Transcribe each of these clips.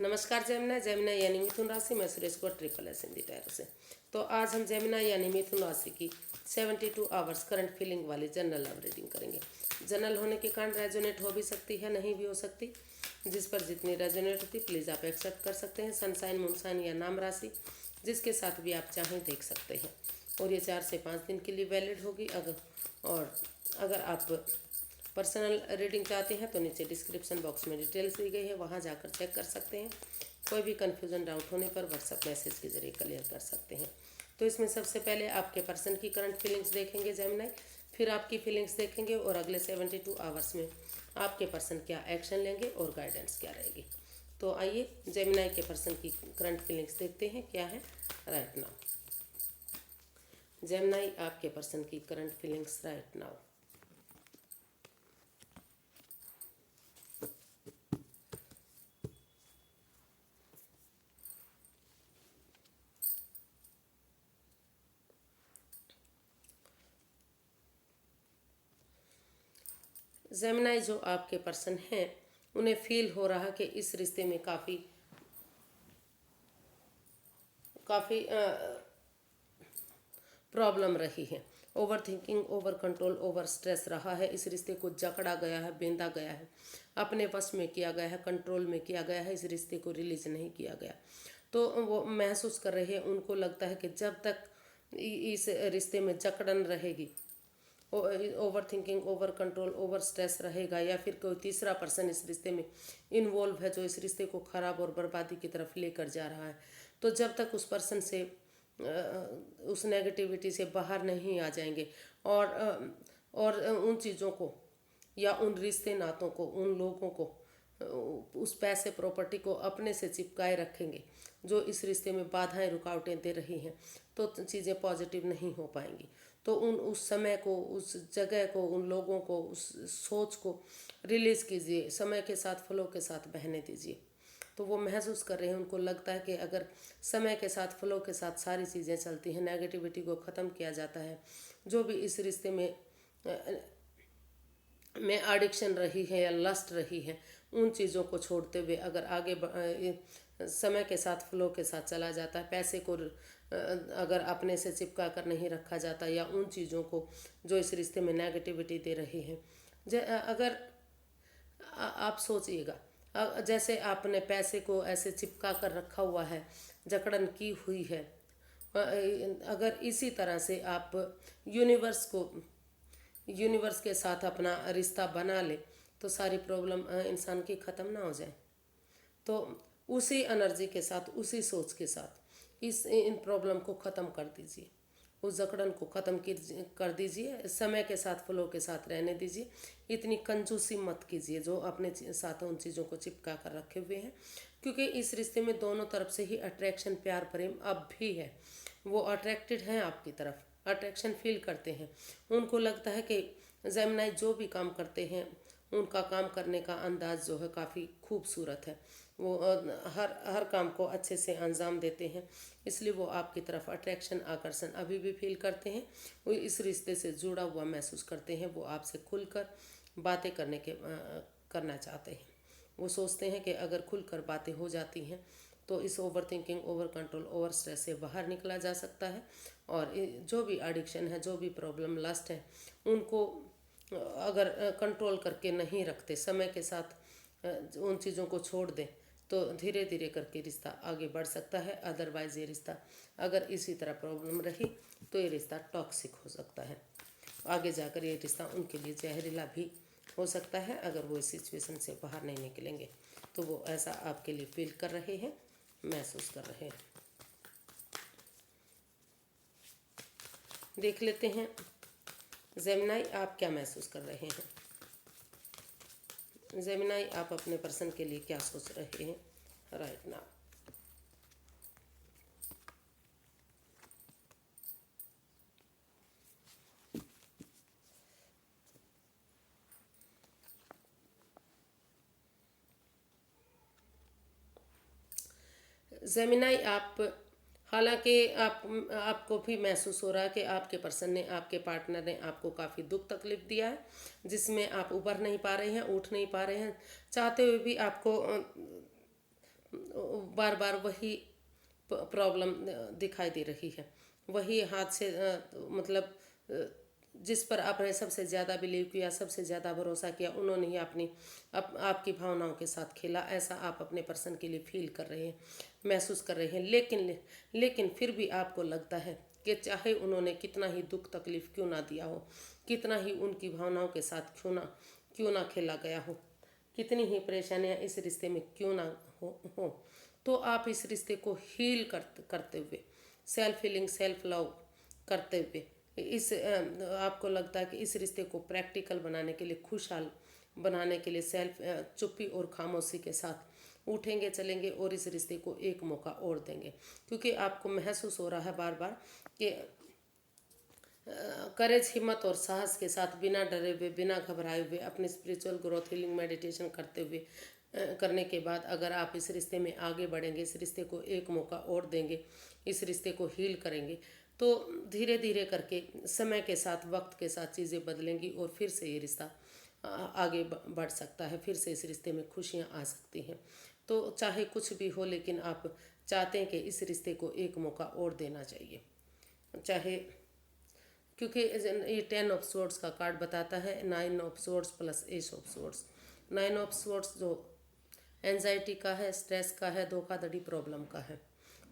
नमस्कार जेमिना जेमिना यानी मिथुन राशि में सुरेश को ट्रिपल एस हिंदी टायर से। तो आज हम जेमिना यानी मिथुन राशि की 72 आवर्स करंट फीलिंग वाली जनरल लव रीडिंग करेंगे। जनरल होने के कारण रेजोनेट हो भी सकती है, नहीं भी हो सकती। जिस पर जितनी रेजोनेट होती प्लीज़ आप एक्सेप्ट कर सकते हैं। सनसाइन, मूनसाइन या नाम राशि जिसके साथ भी आप चाहें देख सकते हैं। और ये 4 से 5 दिन के लिए वैलिड होगी। अगर आप पर्सनल रीडिंग चाहते हैं तो नीचे डिस्क्रिप्शन बॉक्स में डिटेल्स दी गई है, वहाँ जाकर चेक कर सकते हैं। कोई भी कन्फ्यूज़न डाउट होने पर व्हाट्सएप मैसेज के जरिए क्लियर कर सकते हैं। तो इसमें सबसे पहले आपके पर्सन की करंट फीलिंग्स देखेंगे जेमिनी, फिर आपकी फीलिंग्स देखेंगे और अगले 72 आवर्स में आपके पर्सन क्या एक्शन लेंगे और गाइडेंस क्या रहेगी। तो आइए जेमिनी के पर्सन की करंट फीलिंग्स देखते हैं क्या है राइट नाउ। जेमिनी आपके पर्सन की current feelings right now. Gemini जो आपके पर्सन हैं उन्हें फील हो रहा कि इस रिश्ते में काफ़ी काफ़ी प्रॉब्लम रही है। Over thinking, over control, over stress रहा है। इस रिश्ते को जकड़ा गया है, बेंधा गया है, अपने वश में किया गया है, कंट्रोल में किया गया है। इस रिश्ते को रिलीज नहीं किया गया। तो वो महसूस कर रहे हैं, उनको लगता है कि जब तक इस रिश्ते में जकड़न रहेगी, over thinking, over control, over stress रहेगा, या फिर कोई तीसरा पर्सन इस रिश्ते में इन्वॉल्व है जो इस रिश्ते को खराब और बर्बादी की तरफ लेकर जा रहा है, तो जब तक उस पर्सन से उस नेगेटिविटी से बाहर नहीं आ जाएंगे और उन चीज़ों को या उन रिश्ते नातों को, उन लोगों को, उस पैसे प्रॉपर्टी को अपने से चिपकाए रखेंगे जो इस रिश्ते में बाधाएं रुकावटें दे रही हैं, तो चीज़ें पॉजिटिव नहीं हो पाएंगी। तो उस समय को, उस जगह को, उन लोगों को, उस सोच को रिलीज़ कीजिए, समय के साथ फ्लो के साथ बहने दीजिए। तो वो महसूस कर रहे हैं, उनको लगता है कि अगर समय के साथ फ्लो के साथ सारी चीज़ें चलती हैं, नेगेटिविटी को ख़त्म किया जाता है, जो भी इस रिश्ते में एडिक्शन रही है या लस्ट रही है, उन चीज़ों को छोड़ते हुए अगर समय के साथ फ्लो के साथ चला जाता है, पैसे को अगर अपने से चिपका कर नहीं रखा जाता, या उन चीज़ों को जो इस रिश्ते में नेगेटिविटी दे रही है, अगर आप सोचिएगा, जैसे आपने पैसे को ऐसे चिपका कर रखा हुआ है, जकड़न की हुई है, अगर इसी तरह से आप यूनिवर्स के साथ अपना रिश्ता बना ले तो सारी प्रॉब्लम इंसान की ख़त्म ना हो जाए। तो उसी एनर्जी के साथ, उसी सोच के साथ इन प्रॉब्लम को ख़त्म कर दीजिए, उस जकड़न को ख़त्म कर दीजिए, समय के साथ फ्लो के साथ रहने दीजिए। इतनी कंजूसी मत कीजिए जो अपने साथ उन चीज़ों को चिपका कर रखे हुए हैं, क्योंकि इस रिश्ते में दोनों तरफ से ही अट्रैक्शन, प्यार, प्रेम अब भी है। वो अट्रैक्टेड हैं आपकी तरफ, अट्रैक्शन फील करते हैं। उनको लगता है कि जेमिनी जो भी काम करते हैं उनका काम करने का अंदाज जो है काफ़ी खूबसूरत है। वो हर काम को अच्छे से अंजाम देते हैं, इसलिए वो आपकी तरफ अट्रैक्शन, आकर्षण अभी भी फील करते हैं। वो इस रिश्ते से जुड़ा हुआ महसूस करते हैं। वो आपसे खुलकर बातें करना चाहते हैं। वो सोचते हैं कि अगर खुलकर बातें हो जाती हैं तो इस over thinking, over control, over stress से बाहर निकला जा सकता है। और जो भी एडिक्शन है, जो भी प्रॉब्लम, लस्ट है, उनको अगर कंट्रोल करके नहीं रखते, समय के साथ उन चीज़ों को छोड़ दें, तो धीरे धीरे करके रिश्ता आगे बढ़ सकता है। अदरवाइज़ ये रिश्ता अगर इसी तरह प्रॉब्लम रही तो ये रिश्ता टॉक्सिक हो सकता है। आगे जाकर ये रिश्ता उनके लिए जहरीला भी हो सकता है अगर वो इस सिचुएशन से बाहर नहीं निकलेंगे। तो वो ऐसा आपके लिए फील कर रहे हैं, महसूस कर रहे हैं। देख लेते हैं जेमिनी आप क्या महसूस कर रहे हैं। जेमिनी आप अपने पर्सन के लिए क्या सोच रहे हैं राइट नाउ। जेमिनी आप, हालांकि आपको भी महसूस हो रहा है कि आपके पर्सन ने, आपके पार्टनर ने आपको काफ़ी दुख तकलीफ दिया है, जिसमें आप उबर नहीं पा रहे हैं, उठ नहीं पा रहे हैं, चाहते हुए भी आपको बार बार वही प्रॉब्लम दिखाई दे रही है। वही हाथ से मतलब जिस पर आपने सबसे ज़्यादा बिलीव किया, सबसे ज़्यादा भरोसा किया, उन्होंने ही अपनी आपकी भावनाओं के साथ खेला। ऐसा आप अपने पर्सन के लिए फील कर रहे हैं, महसूस कर रहे हैं। लेकिन फिर भी आपको लगता है कि चाहे उन्होंने कितना ही दुख तकलीफ क्यों ना दिया हो, कितना ही उनकी भावनाओं के साथ क्यों ना खेला गया हो, कितनी ही परेशानियां इस रिश्ते में क्यों ना हो, तो आप इस रिश्ते को हील करते हुए, सेल्फ हीलिंग, सेल्फ लव करते हुए आपको लगता है कि इस रिश्ते को प्रैक्टिकल बनाने के लिए, खुशहाल बनाने के लिए सेल्फ चुप्पी और खामोशी के साथ उठेंगे, चलेंगे और इस रिश्ते को एक मौका और देंगे। क्योंकि आपको महसूस हो रहा है बार बार कि करेज, हिम्मत और साहस के साथ, बिना डरे हुए, बिना घबराए हुए, अपनी स्पिरिचुअल ग्रोथ, हीलिंग, मेडिटेशन करते हुए करने के बाद अगर आप इस रिश्ते में आगे बढ़ेंगे, इस रिश्ते को एक मौका और देंगे, इस रिश्ते को हील करेंगे, तो धीरे धीरे करके समय के साथ, वक्त के साथ चीज़ें बदलेंगी और फिर से ये रिश्ता आगे बढ़ सकता है। फिर से इस रिश्ते में खुशियाँ आ सकती हैं। तो चाहे कुछ भी हो, लेकिन आप चाहते हैं कि इस रिश्ते को एक मौका और देना चाहिए। चाहे, क्योंकि ये 10 ऑफ सोर्ड्स का कार्ड बताता है, 9 of swords plus S of swords. 9 of swords जो एंजाइटी का है, स्ट्रेस का है, धोखाधड़ी, प्रॉब्लम का है,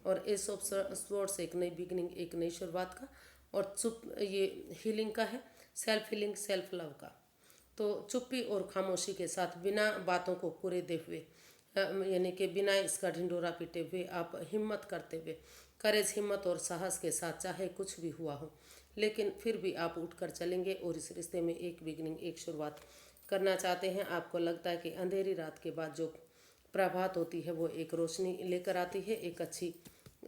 और एस ऑफ सोर्ड्स एक नई बिगनिंग, एक नई शुरुआत का, और चुप ये हीलिंग का है, सेल्फ हीलिंग, सेल्फ लव का। तो चुप्पी और खामोशी के साथ, बिना बातों को कुरेदे हुए, यानी कि बिना इसका ढिंढोरा पीटे हुए, आप हिम्मत करते हुए, करेज, हिम्मत और साहस के साथ, चाहे कुछ भी हुआ हो, लेकिन फिर भी आप उठकर चलेंगे और इस रिश्ते में एक बिगनिंग, एक शुरुआत करना चाहते हैं। आपको लगता है कि अंधेरी रात के बाद जो प्रभात होती है वो एक रोशनी लेकर आती है, एक अच्छी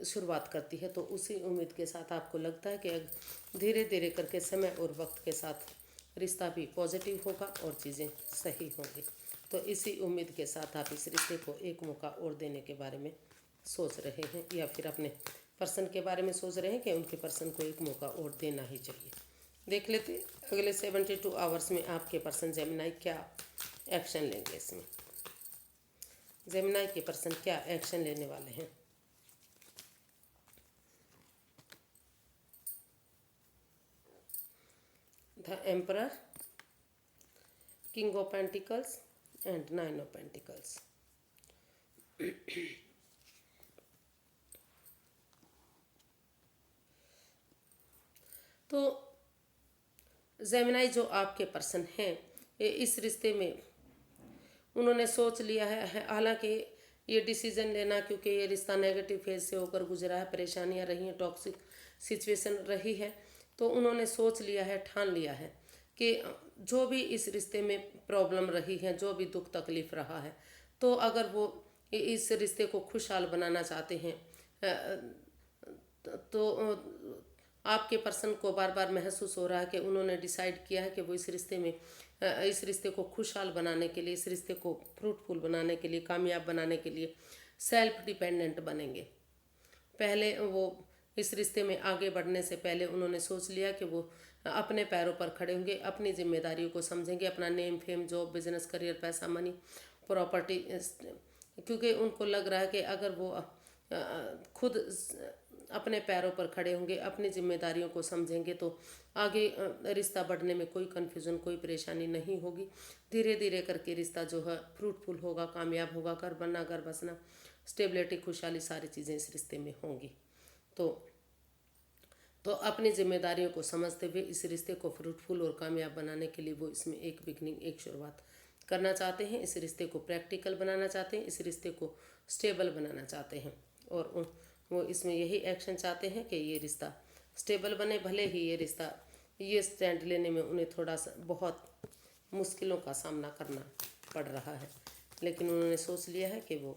शुरुआत करती है। तो उसी उम्मीद के साथ आपको लगता है कि धीरे धीरे करके, समय और वक्त के साथ रिश्ता भी पॉजिटिव होगा और चीज़ें सही होंगी। तो इसी उम्मीद के साथ आप इस रिश्ते को एक मौका और देने के बारे में सोच रहे हैं, या फिर अपने पर्सन के बारे में सोच रहे हैं कि उनके पर्सन को एक मौका और देना ही चाहिए। देख लेते हैं अगले 72 आवर्स में आपके पर्सन जेमिनाई क्या एक्शन लेंगे। इसमें जेमिनाई के पर्सन क्या एक्शन लेने वाले हैं। The emperor, king of pentacles and 9 of pentacles. तो जेमिनाई जो आपके पर्सन हैं, ये इस रिश्ते में उन्होंने सोच लिया है। हालांकि ये डिसीजन लेना, क्योंकि ये रिश्ता नेगेटिव फेज से होकर गुजरा है, परेशानियां रही हैं, टॉक्सिक सिचुएशन रही है, तो उन्होंने सोच लिया है, ठान लिया है कि जो भी इस रिश्ते में प्रॉब्लम रही है, जो भी दुख तकलीफ रहा है, तो अगर वो इस रिश्ते को खुशहाल बनाना चाहते हैं, तो आपके पर्सन को बार बार महसूस हो रहा है कि उन्होंने डिसाइड किया है कि वो इस रिश्ते को खुशहाल बनाने के लिए, इस रिश्ते को फ्रूटफुल बनाने के लिए, कामयाब बनाने के लिए सेल्फ डिपेंडेंट बनेंगे। पहले वो इस रिश्ते में आगे बढ़ने से पहले उन्होंने सोच लिया कि वो अपने पैरों पर खड़े होंगे, अपनी जिम्मेदारियों को समझेंगे, अपना name, fame, job, business, career, पैसा, मनी, प्रॉपर्टी, क्योंकि उनको लग रहा है कि अगर वो खुद अपने पैरों पर खड़े होंगे, अपनी जिम्मेदारियों को समझेंगे, तो आगे रिश्ता बढ़ने में कोई कन्फ्यूज़न, कोई परेशानी नहीं होगी। धीरे धीरे करके रिश्ता जो है फ्रूटफुल होगा, कामयाब होगा, घर बनना, घर बसना, स्टेबिलिटी, खुशहाली, सारी चीज़ें इस रिश्ते में होंगी। तो अपनी जिम्मेदारियों को समझते हुए इस रिश्ते को फ्रूटफुल और कामयाब बनाने के लिए वो इसमें एक बिगनिंग, एक शुरुआत करना चाहते हैं। इस रिश्ते को प्रैक्टिकल बनाना चाहते हैं, इस रिश्ते को स्टेबल बनाना चाहते हैं, और वो इसमें यही एक्शन चाहते हैं कि ये रिश्ता स्टेबल बने। भले ही ये रिश्ता, ये स्टैंड लेने में उन्हें थोड़ा सा बहुत मुश्किलों का सामना करना पड़ रहा है, लेकिन उन्होंने सोच लिया है कि वो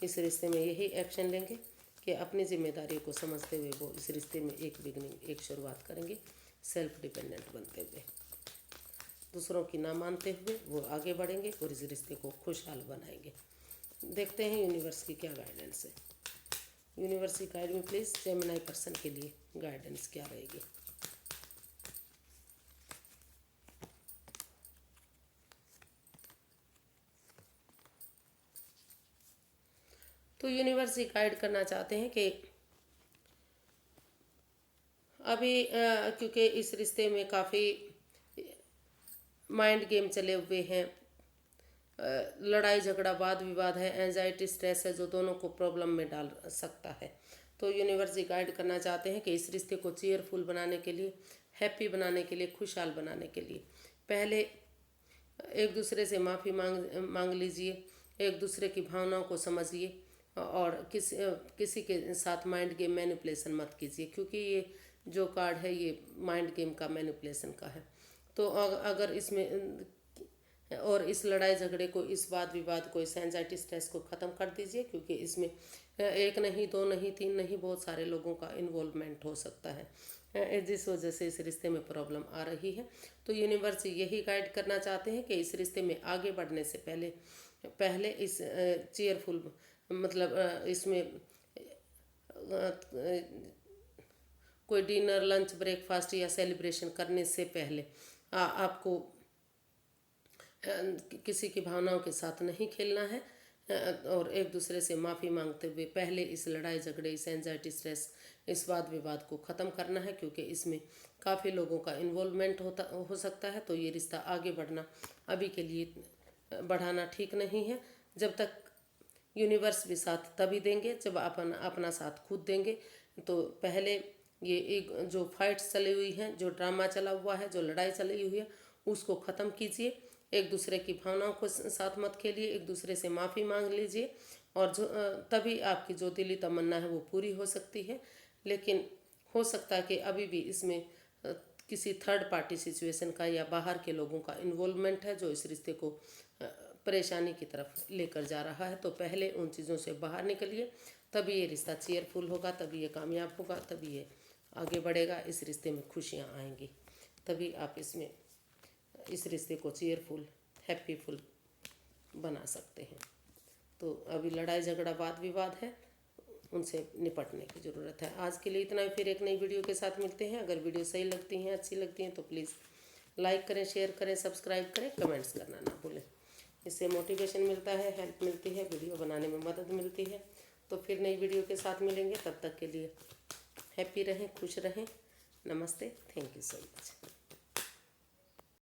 इस रिश्ते में यही एक्शन लेंगे कि अपनी जिम्मेदारियों को समझते हुए वो इस रिश्ते में एक बिगनिंग, एक शुरुआत करेंगे, सेल्फ डिपेंडेंट बनते हुए, दूसरों की ना मानते हुए वो आगे बढ़ेंगे और इस रिश्ते को खुशहाल बनाएंगे। देखते हैं यूनिवर्स की क्या गाइडेंस है। यूनिवर्स की गाइड में प्लीज़ जेमिनाई पर्सन के लिए गाइडेंस क्या रहेगी। तो यूनिवर्स ये गाइड करना चाहते हैं कि अभी क्योंकि इस रिश्ते में काफ़ी माइंड गेम चले हुए हैं, लड़ाई झगड़ा वाद विवाद है, एंजाइटी स्ट्रेस है, जो दोनों को प्रॉब्लम में डाल सकता है। तो यूनिवर्स ये गाइड करना चाहते हैं कि इस रिश्ते को चीयरफुल बनाने के लिए, हैप्पी बनाने के लिए, खुशहाल बनाने के लिए पहले एक दूसरे से माफ़ी मांग लीजिए, एक दूसरे की भावनाओं को समझिए और किसी के साथ माइंड गेम मैनिपुलेशन मत कीजिए, क्योंकि ये जो कार्ड है ये माइंड गेम का मैनिपुलेशन का है। तो अगर इसमें और इस लड़ाई झगड़े को, इस वाद विवाद को, इस एंजाइटी स्ट्रेस को ख़त्म कर दीजिए, क्योंकि इसमें एक नहीं, दो नहीं, तीन नहीं, बहुत सारे लोगों का इन्वॉल्वमेंट हो सकता है, जिस वजह से इस रिश्ते में प्रॉब्लम आ रही है। तो यूनिवर्स यही गाइड करना चाहते हैं कि इस रिश्ते में आगे बढ़ने से पहले इस चीयरफुल मतलब इसमें कोई डिनर, लंच, ब्रेकफास्ट या सेलिब्रेशन करने से पहले आपको किसी की भावनाओं के साथ नहीं खेलना है और एक दूसरे से माफ़ी मांगते हुए पहले इस लड़ाई झगड़े, इस एंजाइटी स्ट्रेस, इस वाद विवाद को ख़त्म करना है, क्योंकि इसमें काफ़ी लोगों का इन्वॉल्वमेंट हो सकता है। तो ये रिश्ता आगे बढ़ना अभी के लिए बढ़ाना ठीक नहीं है। जब तक यूनिवर्स भी साथ तभी देंगे जब अपना साथ खुद देंगे। तो पहले ये एक जो फाइट्स चली हुई हैं, जो ड्रामा चला हुआ है, जो लड़ाई चली हुई है, उसको ख़त्म कीजिए। एक दूसरे की भावनाओं को साथ मत खेलिए, एक दूसरे से माफ़ी मांग लीजिए और जो तभी आपकी जो दिली तमन्ना है वो पूरी हो सकती है। लेकिन हो सकता है कि अभी भी इसमें किसी थर्ड पार्टी सिचुएशन का या बाहर के लोगों का इन्वॉल्वमेंट है, जो इस रिश्ते को परेशानी की तरफ लेकर जा रहा है। तो पहले उन चीज़ों से बाहर निकलिए, तभी ये रिश्ता चीयरफुल होगा, तभी ये कामयाब होगा, तभी ये आगे बढ़ेगा, इस रिश्ते में खुशियाँ आएंगी, तभी आप इस रिश्ते को चीयरफुल, हैप्पीफुल बना सकते हैं। तो अभी लड़ाई झगड़ा वाद विवाद है, उनसे निपटने की ज़रूरत है। आज के लिए इतना ही, फिर एक नई वीडियो के साथ मिलते हैं। अगर वीडियो सही लगती हैं, अच्छी लगती हैं तो प्लीज़ लाइक करें, शेयर करें, सब्सक्राइब करें, कमेंट्स करना ना भूलें। इससे मोटिवेशन मिलता है, हेल्प मिलती है, वीडियो बनाने में मदद मिलती है। तो फिर नई वीडियो के साथ मिलेंगे, तब तक के लिए हैप्पी रहें, खुश रहें। नमस्ते, थैंक यू सो मच।